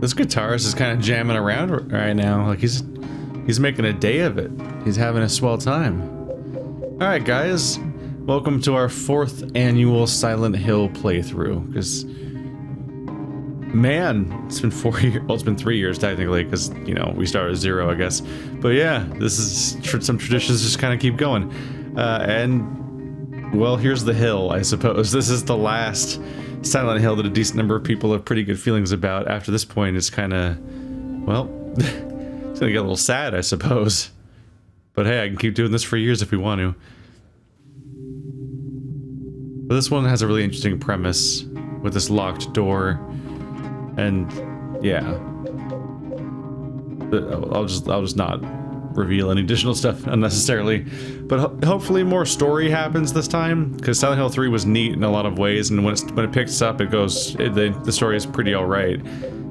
This guitarist is kind of jamming around right now. Like he's making a day of it. He's having a swell time. All right, guys. Welcome to our 4th annual Silent Hill playthrough. Because, man, it's been 4 years. Well, it's been 3 years technically, because you know we started at 0, I guess. But yeah, this is some traditions just kind of keep going. And well, here's the hill, I suppose. This is the last Silent Hill that a decent number of people have pretty good feelings about. After this point, it's kind of, well, it's gonna get a little sad, I suppose. But hey, I can keep doing this for years if we want to. But this one has a really interesting premise with this locked door, and yeah, I'll just not reveal any additional stuff unnecessarily. But hopefully more story happens this time, because Silent Hill 3 was neat in a lot of ways, and when it picks up, the story is pretty alright.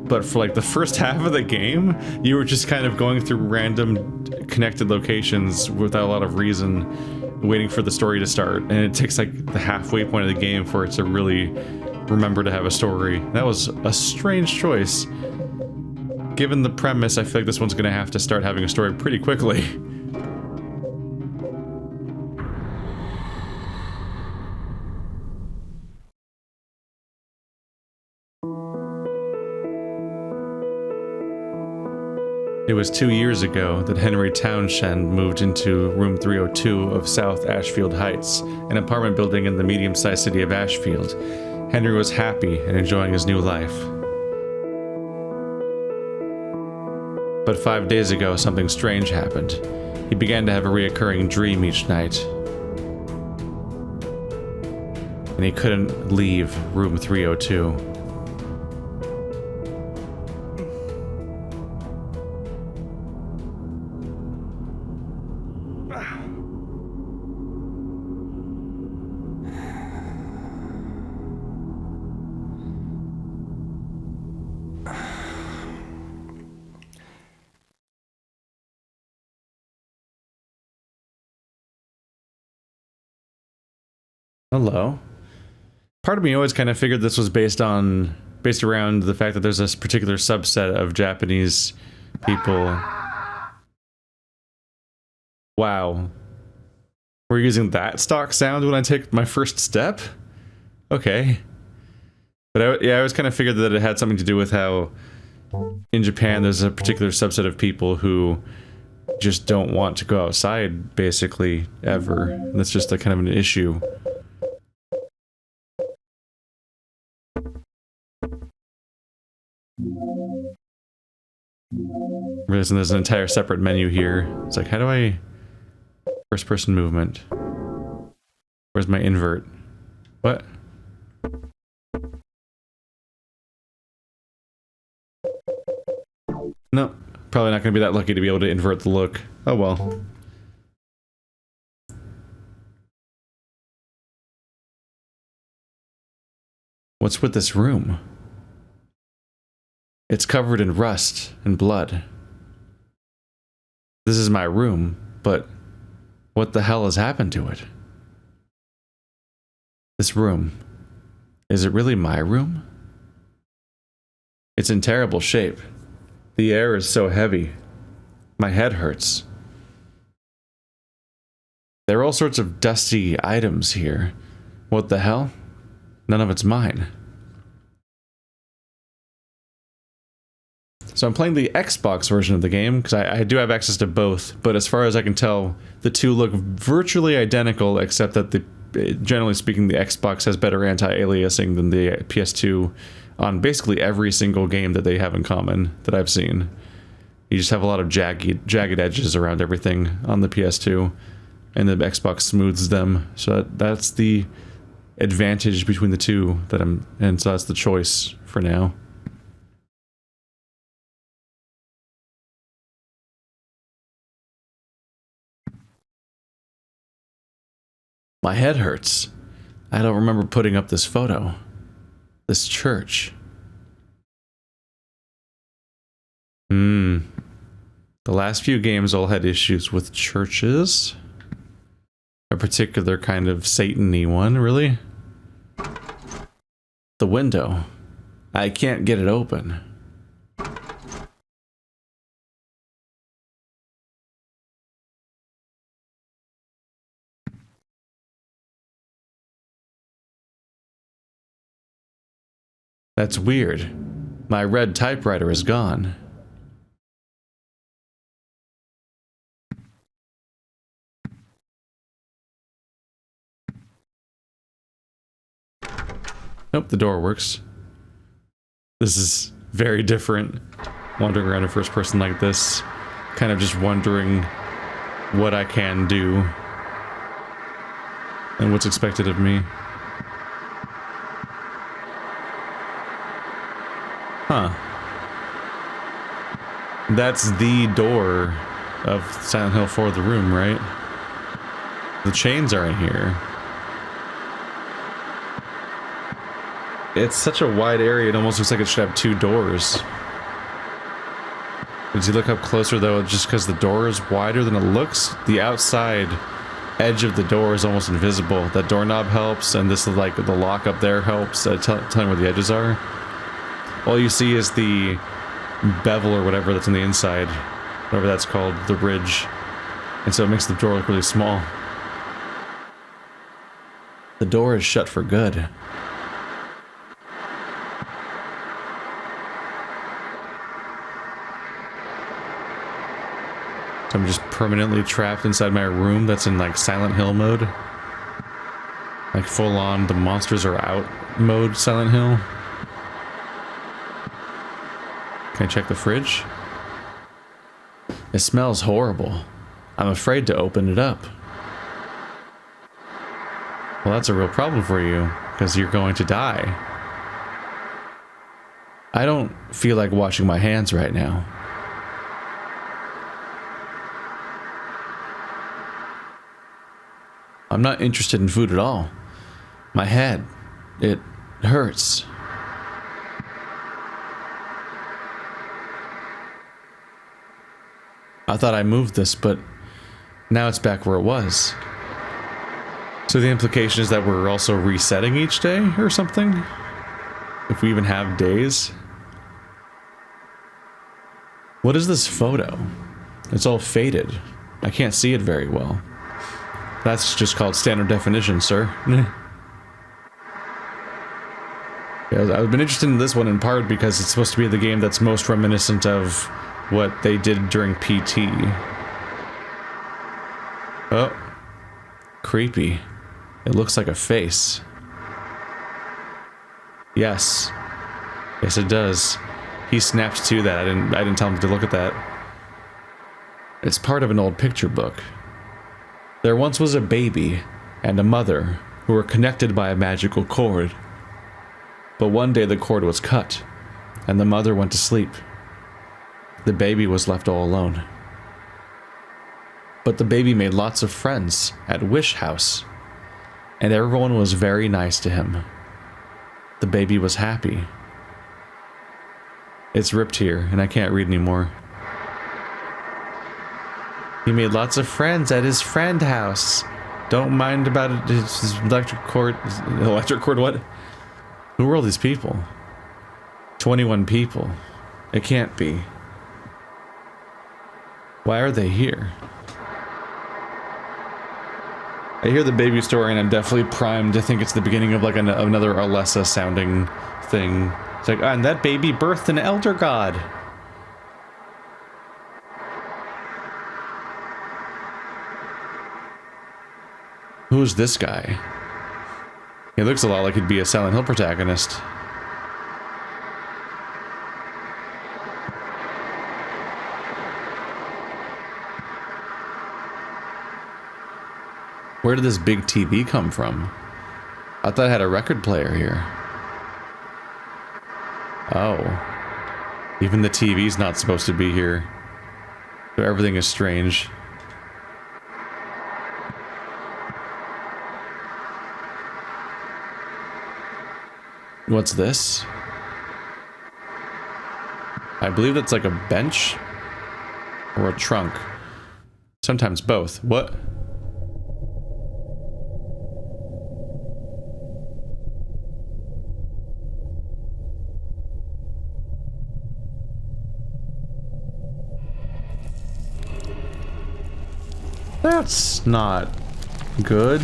But for like the first half of the game, you were just kind of going through random connected locations without a lot of reason, waiting for the story to start, and it takes like the halfway point of the game for it to really remember to have a story. That was a strange choice. Given the premise, I feel like this one's gonna have to start having a story pretty quickly. It was 2 years ago that Henry Townshend moved into room 302 of South Ashfield Heights, an apartment building in the medium-sized city of Ashfield. Henry was happy and enjoying his new life. But 5 days ago, something strange happened. He began to have a reoccurring dream each night. And he couldn't leave room 302. Hello. Part of me always kind of figured this was based around the fact that there's this particular subset of Japanese people. Wow. We're using that stock sound when I take my first step? Okay. But I always kind of figured that it had something to do with how in Japan there's a particular subset of people who just don't want to go outside, basically, ever. And that's just a kind of an issue. Realizing there's an entire separate menu here. It's like, how do I... First person movement. Where's my invert? What? No, probably not going to be that lucky to be able to invert the look. Oh well. What's with this room? It's covered in rust and blood. This is my room, but what the hell has happened to it? This room, is it really my room? It's in terrible shape. The air is so heavy. My head hurts. There are all sorts of dusty items here. What the hell? None of it's mine. So I'm playing the Xbox version of the game, because I do have access to both, but as far as I can tell, the two look virtually identical, except that generally speaking, the Xbox has better anti-aliasing than the PS2 on basically every single game that they have in common that I've seen. You just have a lot of jagged edges around everything on the PS2, and the Xbox smooths them, so that's the advantage between the two and so that's the choice for now. My head hurts. I don't remember putting up this photo. This church. The last few games all had issues with churches. A particular kind of Satan-y one, really. The window. I can't get it open. That's weird. My red typewriter is gone. Nope, the door works. This is very different. Wandering around in first person like this. Kind of just wondering what I can do. And what's expected of me. Huh. That's the door of Silent Hill 4, the room, right? The chains are in here. It's such a wide area, it almost looks like it should have 2 doors. As you look up closer though, just because the door is wider than it looks, the outside edge of the door is almost invisible. That doorknob helps, and this is like the lock up there helps, telling where the edges are. All you see is the bevel or whatever that's on the inside, whatever that's called, the ridge. And so it makes the door look really small. The door is shut for good. So I'm just permanently trapped inside my room that's in like Silent Hill mode. Like full on the monsters are out mode Silent Hill. Can I check the fridge? It smells horrible. I'm afraid to open it up. Well, that's a real problem for you, because you're going to die. I don't feel like washing my hands right now. I'm not interested in food at all. My head, it hurts. I thought I moved this, but now it's back where it was. So the implication is that we're also resetting each day or something? If we even have days? What is this photo? It's all faded. I can't see it very well. That's just called standard definition, sir. Yeah, I've been interested in this one in part because it's supposed to be the game that's most reminiscent of what they did during PT. Oh. Creepy. It looks like a face. Yes. Yes, it does. He snapped to that. I didn't tell him to look at that. It's part of an old picture book. There once was a baby and a mother who were connected by a magical cord. But one day the cord was cut, and the mother went to sleep. The baby was left all alone. But the baby made lots of friends at Wish House, and everyone was very nice to him. The baby was happy. It's ripped here, and I can't read anymore. He made lots of friends at his friend house. Don't mind about it, his electric cord. Electric cord, what? Who are all these people? 21 people. It can't be. Why are they here? I hear the baby story and I'm definitely primed to think it's the beginning of like another Alessa sounding thing. It's like, and that baby birthed an elder god. Who's this guy? He looks a lot like he'd be a Silent Hill protagonist. Where did this big TV come from? I thought I had a record player here. Oh. Even the TV's not supposed to be here. So everything is strange. What's this? I believe that's like a bench or a trunk. Sometimes both. What? That's not good.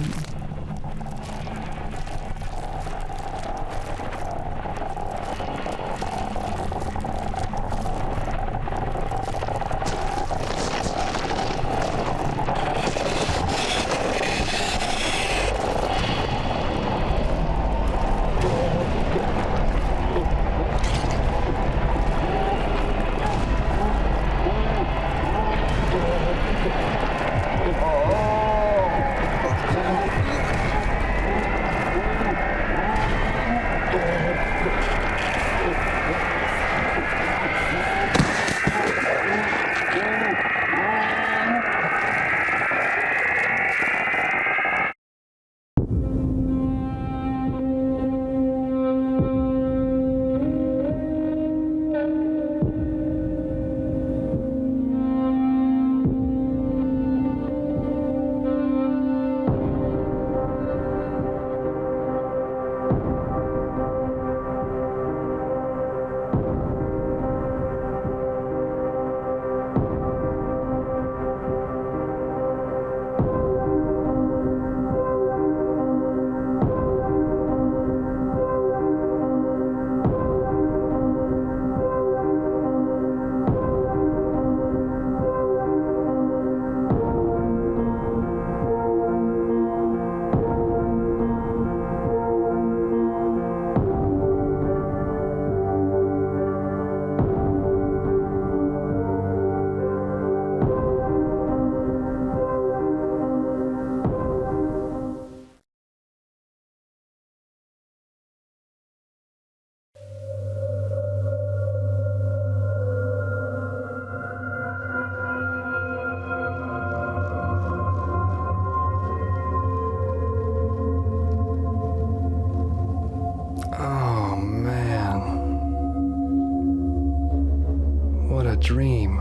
a dream.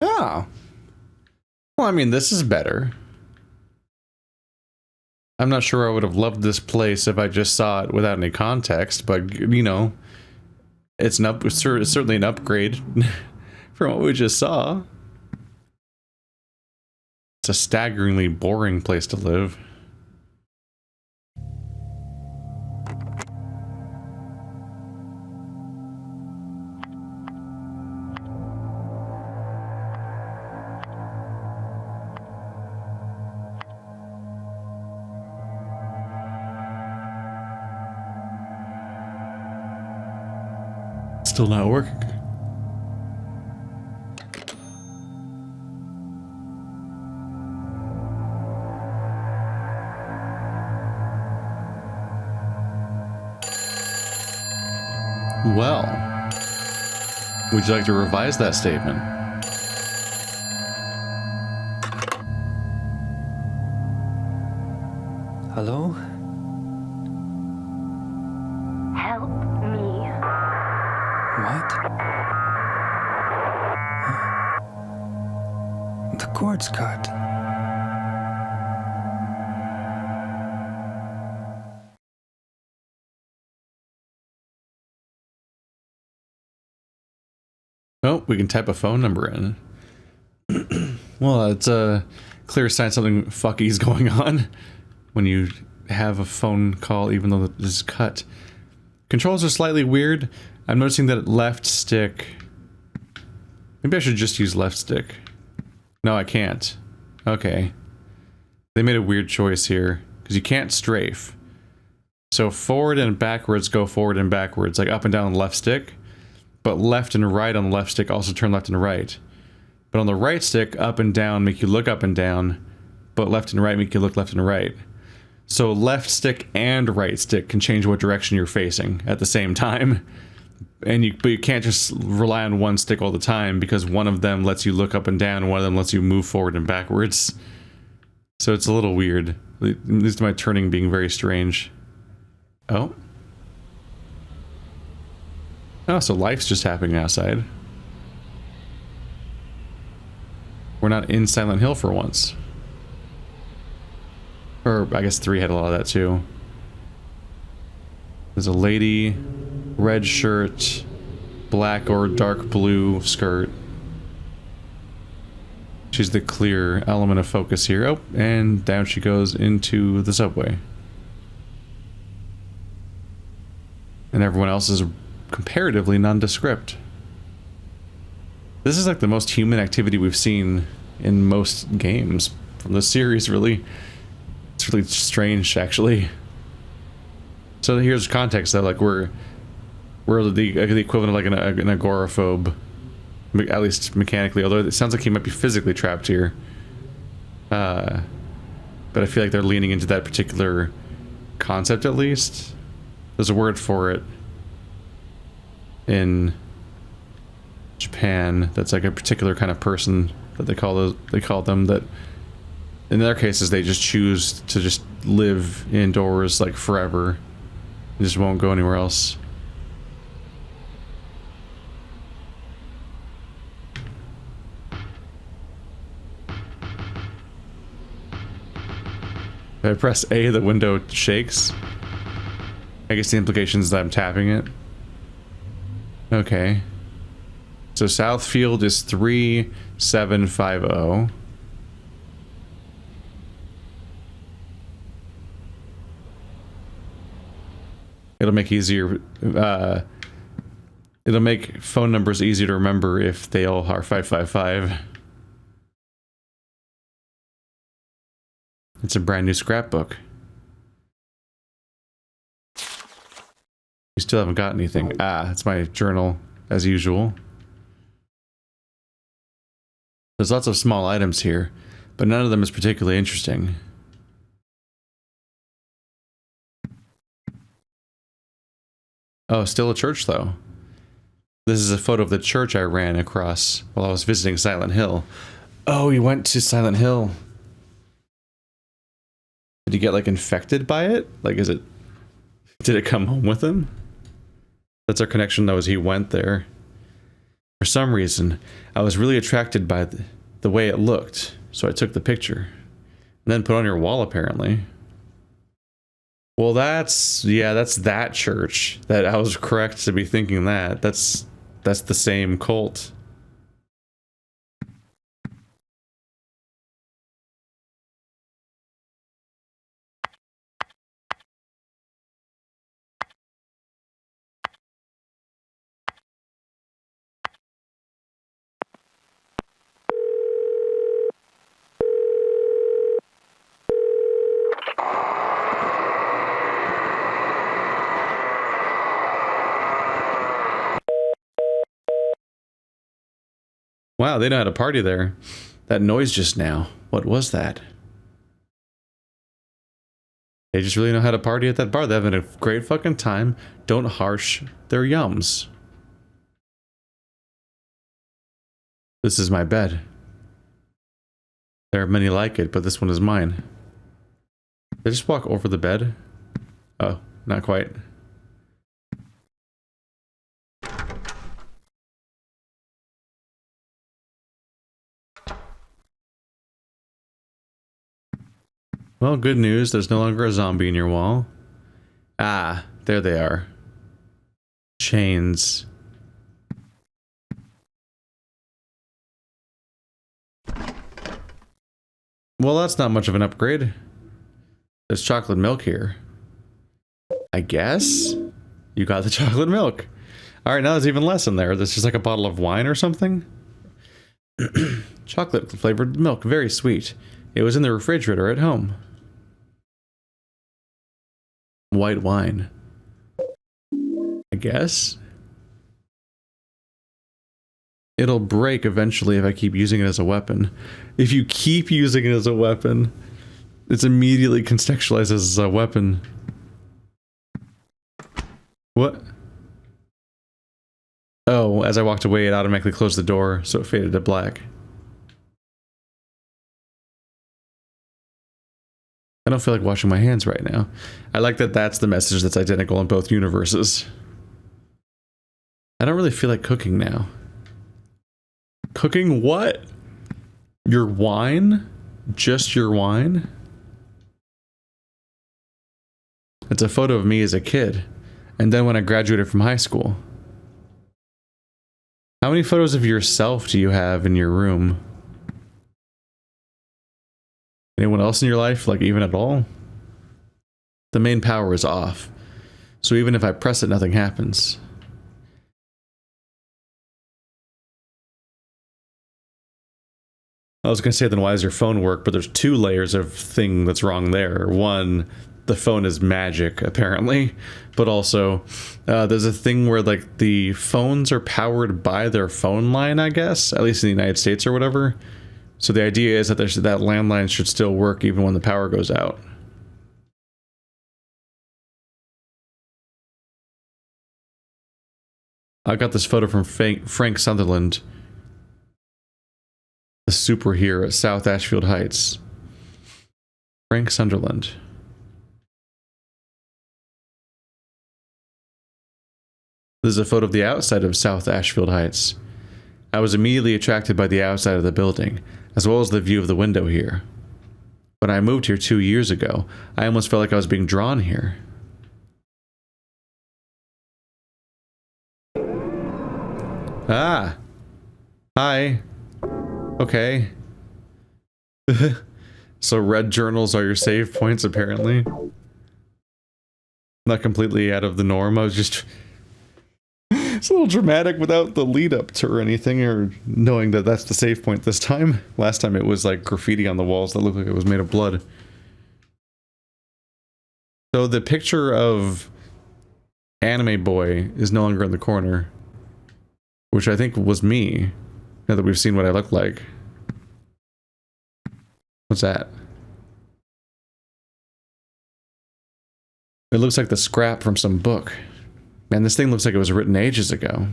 Oh. Well, I mean, this is better. I'm not sure I would have loved this place if I just saw it without any context, but, you know, it's certainly an upgrade from what we just saw. It's a staggeringly boring place to live. Still not working. Well, would you like to revise that statement? Hello? Help me. What? The cord's cut. Oh, we can type a phone number in. Well, it's a clear sign something fucky's going on when you have a phone call, even though this is cut. Controls are slightly weird. I'm noticing that left stick... Maybe I should just use left stick. No, I can't. Okay. They made a weird choice here, because you can't strafe. So forward and backwards go forward and backwards, like up and down on the left stick. But left and right on the left stick also turn left and right. But on the right stick, up and down make you look up and down, but left and right make you look left and right. So left stick and right stick can change what direction you're facing at the same time. But you can't just rely on one stick all the time, because one of them lets you look up and down and one of them lets you move forward and backwards. So it's a little weird. At least my turning being very strange. Oh. Oh, so life's just happening outside. We're not in Silent Hill for once. Or, I guess 3 had a lot of that too. There's a lady, red shirt, black or dark blue skirt. She's the clear element of focus here. Oh, and down she goes into the subway. And everyone else is comparatively nondescript. This is like the most human activity we've seen in most games from the series, really. It's really strange, actually. So here's context, though. Like, we're the equivalent of like an agoraphobe, at least mechanically, although it sounds like he might be physically trapped here. But I feel like they're leaning into that particular concept, at least. There's a word for it in Japan that's like a particular kind of person that they call them, that in their cases they just choose to just live indoors like forever. They just won't go anywhere else. If I press A, the window shakes. I guess the implication is that I'm tapping it. Okay. So Southfield is 3750. It'll make it'll make phone numbers easier to remember if they all are 555. It's a brand new scrapbook. You still haven't got anything. Ah, it's my journal, as usual. There's lots of small items here, but none of them is particularly interesting. Oh, still a church, though. This is a photo of the church I ran across while I was visiting Silent Hill. Oh, you went to Silent Hill. he get like infected by it? Like, did it come home with him? That's our connection, though, as he went there. For some reason, I was really attracted by the way it looked, so I took the picture. And then put it on your wall, apparently. Well, that's that church. That I was correct to be thinking that. That's the same cult. Wow, they know how to party there. That noise just now. What was that? They just really know how to party at that bar. They're having a great fucking time. Don't harsh their yums. This is my bed. There are many like it, but this one is mine. Did I just walk over the bed? Oh, not quite. Well, good news. There's no longer a zombie in your wall. Ah, there they are. Chains. Well, that's not much of an upgrade. There's chocolate milk here. I guess? You got the chocolate milk. Alright, now there's even less in there. There's just like a bottle of wine or something. Chocolate flavored milk. Very sweet. It was in the refrigerator at home. White wine. I guess? It'll break eventually if I keep using it as a weapon. If you keep using it as a weapon, it's immediately contextualized as a weapon. What? Oh, as I walked away, it automatically closed the door, so it faded to black. I don't feel like washing my hands right now. I like that that's the message that's identical in both universes. I don't really feel like cooking now. Cooking what? Your wine? Just your wine? It's a photo of me as a kid. And then when I graduated from high school. How many photos of yourself do you have in your room? Anyone else in your life, like even at all? The main power is off. So even if I press it, nothing happens. I was going to say, then why does your phone work? But there's two layers of thing that's wrong there. One, the phone is magic, apparently. But also, there's a thing where like the phones are powered by their phone line, I guess. At least in the United States or whatever. So the idea is that that landline should still work even when the power goes out. I got this photo from Frank Sutherland, the superhero at South Ashfield Heights. Frank Sunderland. This is a photo of the outside of South Ashfield Heights. I was immediately attracted by the outside of the building, as well as the view of the window here. When I moved here 2 years ago, I almost felt like I was being drawn here. Ah! Hi. Okay. So red journals are your save points, apparently. Not completely out of the norm, I was just... It's a little dramatic without the lead up to or anything, or knowing that that's the save point this time. Last time it was like graffiti on the walls that looked like it was made of blood. So the picture of Anime Boy is no longer in the corner, which I think was me, now that we've seen what I look like. What's that? It looks like the scrap from some book. Man, this thing looks like it was written ages ago.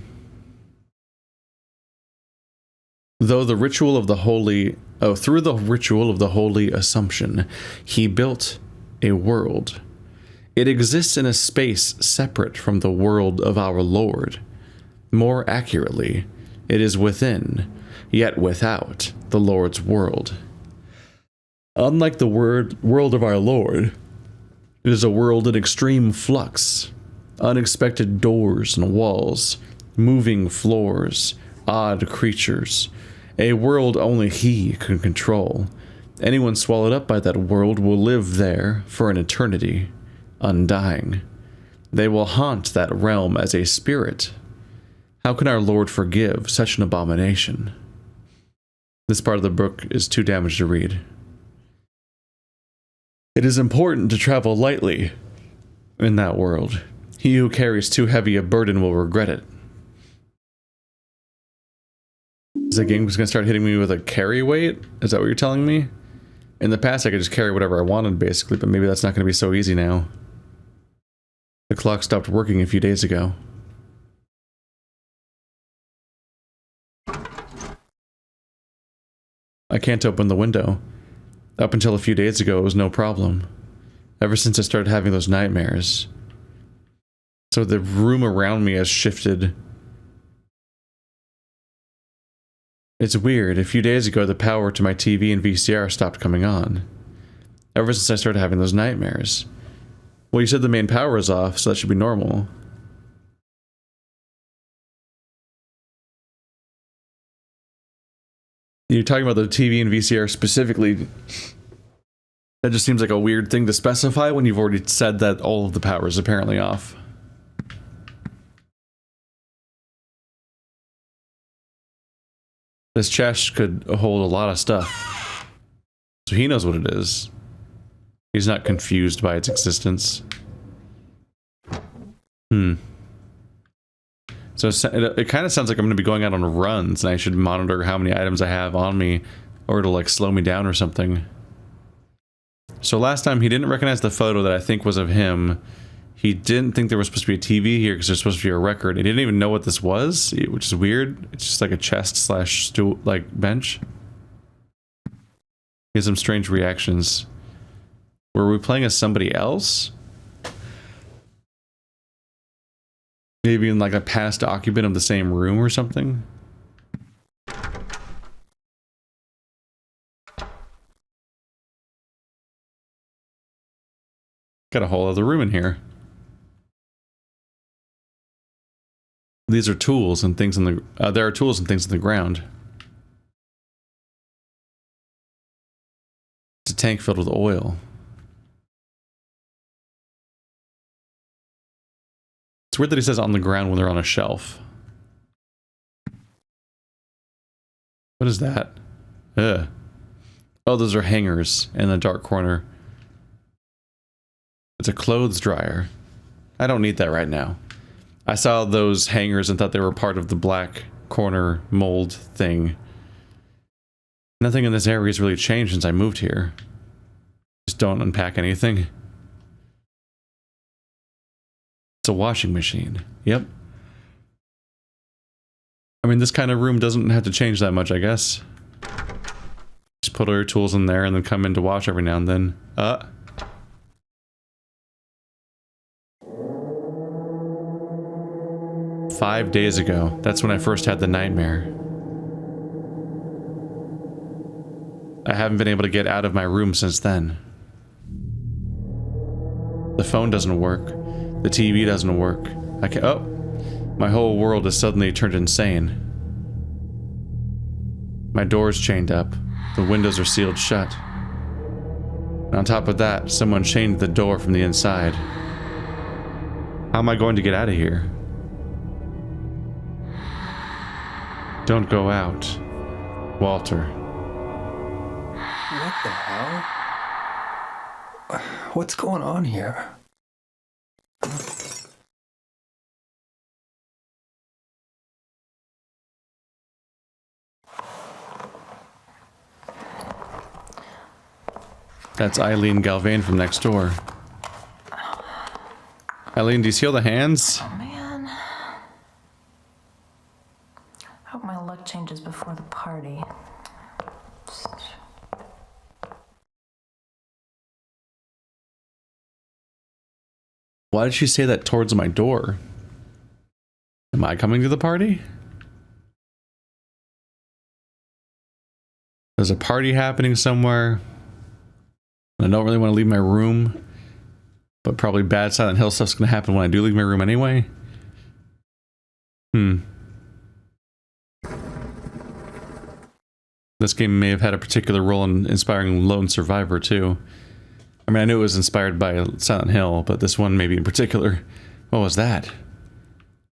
Though the ritual of the holy... Oh, through the ritual of the holy assumption, he built a world. It exists in a space separate from the world of our Lord. More accurately, it is within, yet without, the Lord's world. Unlike the world of our Lord, it is a world in extreme flux. Unexpected doors and walls, moving floors, odd creatures. A world only he can control. Anyone swallowed up by that world will live there for an eternity, undying. They will haunt that realm as a spirit. How can our Lord forgive such an abomination? This part of the book is too damaged to read. It is important to travel lightly in that world. He who carries too heavy a burden will regret it. Is the game just going to start hitting me with a carry weight? Is that what you're telling me? In the past, I could just carry whatever I wanted, basically, but maybe that's not going to be so easy now. The clock stopped working a few days ago. I can't open the window. Up until a few days ago, it was no problem. Ever since I started having those nightmares. So the room around me has shifted. It's weird. A few days ago, the power to my TV and VCR stopped coming on. Ever since I started having those nightmares. Well, you said the main power is off, so that should be normal. You're talking about the TV and VCR specifically. That just seems like a weird thing to specify when you've already said that all of the power is apparently off. This chest could hold a lot of stuff. So he knows what it is. He's not confused by its existence. So it kind of sounds like I'm going to be going out on runs, and I should monitor how many items I have on me, or it'll like slow me down or something. So last time he didn't recognize the photo that I think was of him. He didn't think there was supposed to be a TV here because there's supposed to be a record. He didn't even know what this was, which is weird. It's just like a chest slash stool, like bench. He has some strange reactions. Were we playing as somebody else? Maybe in like a past occupant of the same room or something? Got a whole other room in here. These are tools and things in the... there are tools and things in the ground. It's a tank filled with oil. It's weird that he says on the ground when they're on a shelf. What is that? Ugh. Oh, those are hangers in the dark corner. It's a clothes dryer. I don't need that right now. I saw those hangers and thought they were part of the black corner mold thing. Nothing in this area has really changed since I moved here. Just don't unpack anything. It's a washing machine. Yep. I mean, this kind of room doesn't have to change that much, I guess. Just put all your tools in there and then come in to wash every now and then. 5 days ago. That's when I first had the nightmare. I haven't been able to get out of my room since then. The phone doesn't work. The TV doesn't work. I can't... Oh! My whole world has suddenly turned insane. My door's chained up. The windows are sealed shut. And on top of that, someone chained the door from the inside. How am I going to get out of here? Don't go out, Walter. What the hell? What's going on here? That's Eileen Galvain from next door. Eileen, do you see all the hands? Oh man. Hope my luck changes before the party. Why did she say that towards my door? Am I coming to the party? There's a party happening somewhere. I don't really want to leave my room, but probably bad Silent Hill stuff's going to happen when I do leave my room anyway. This game may have had a particular role in inspiring Lone Survivor too. I mean, I knew it was inspired by Silent Hill, but this one maybe in particular. What was that?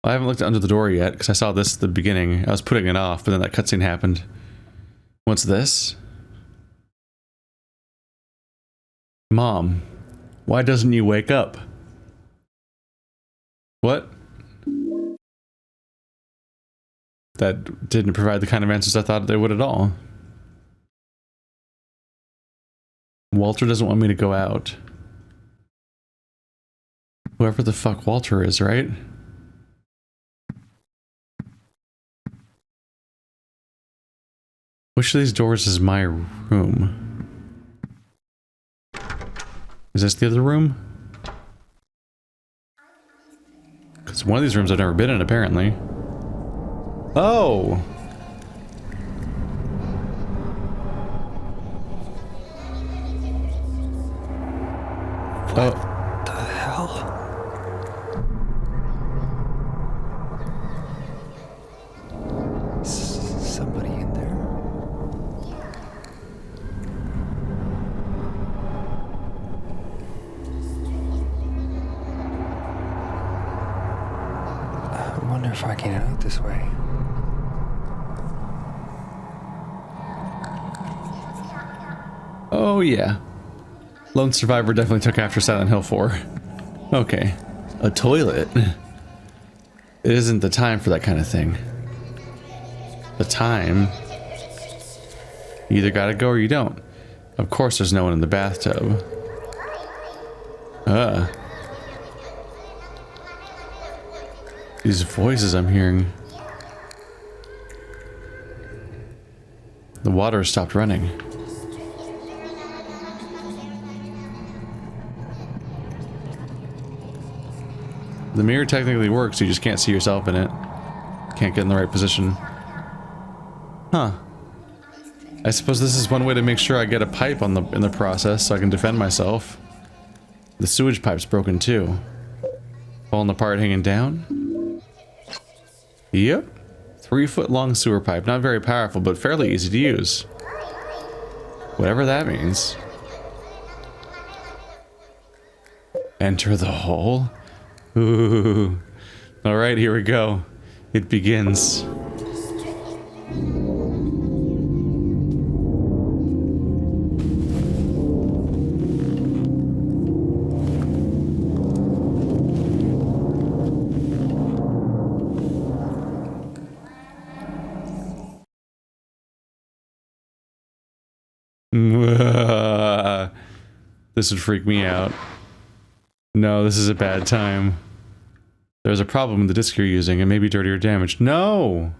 I haven't looked under the door yet because I saw this at the beginning. I was putting it off, but then that cutscene happened. What's this? Mom, why doesn't you wake up? What? That didn't provide the kind of answers I thought they would at all. Walter doesn't want me to go out. Whoever the fuck Walter is, right? Which of these doors is my room? Is this the other room? Because one of these rooms I've never been in, apparently. Oh! What the hell? Somebody in there? I wonder if I can get out this way. Oh yeah. Lone Survivor definitely took after Silent Hill 4. Okay. A toilet. It isn't the time for that kind of thing. The time. You either gotta go or you don't. Of course there's no one in the bathtub. These voices I'm hearing. The water stopped running. The mirror technically works, you just can't see yourself in it. Can't get in the right position. Huh. I suppose this is one way to make sure I get a pipe in the process so I can defend myself. The sewage pipe's broken too. Falling apart, hanging down? Yep. 3-foot long sewer pipe. Not very powerful, but fairly easy to use. Whatever that means. Enter the hole? Ooh. Alright, here we go. It begins. This would freak me out. No, this is a bad time. There's a problem with the disc you're using. It may be dirty or damaged. No!